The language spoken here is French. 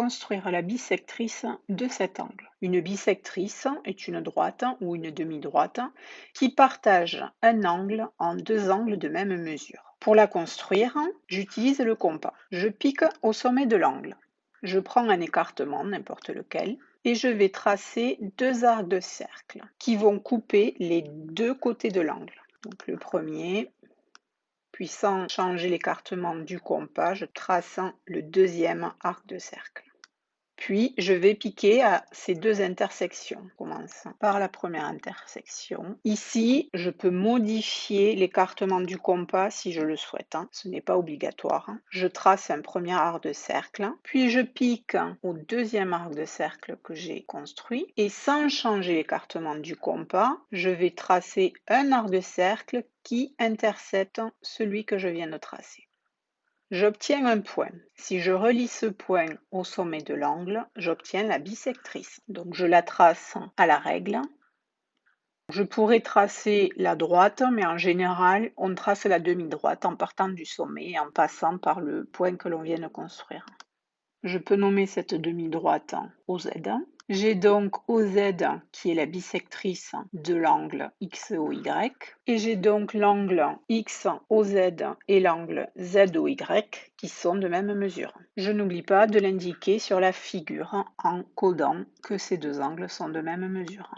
construire la bisectrice de cet angle. Une bisectrice est une droite ou une demi-droite qui partage un angle en deux angles de même mesure. Pour la construire, j'utilise le compas. Je pique au sommet de l'angle. Je prends un écartement, n'importe lequel, et je vais tracer deux arcs de cercle qui vont couper les deux côtés de l'angle. Donc le premier, puis sans changer l'écartement du compas, je trace le deuxième arc de cercle. Puis je vais piquer à ces deux intersections. Je commence par la première intersection. Ici, je peux modifier l'écartement du compas si je le souhaite. Ce n'est pas obligatoire. Je trace un premier arc de cercle, puis je pique au deuxième arc de cercle que j'ai construit. Et sans changer l'écartement du compas, je vais tracer un arc de cercle qui intercepte celui que je viens de tracer. J'obtiens un point. Si je relie ce point au sommet de l'angle, j'obtiens la bisectrice. Donc je la trace à la règle. Je pourrais tracer la droite, mais en général, on trace la demi-droite en partant du sommet et en passant par le point que l'on vient de construire. Je peux nommer cette demi-droite OZ. J'ai donc OZ qui est la bisectrice de l'angle XOY et j'ai donc l'angle XOZ et l'angle ZOY qui sont de même mesure. Je n'oublie pas de l'indiquer sur la figure en codant que ces deux angles sont de même mesure.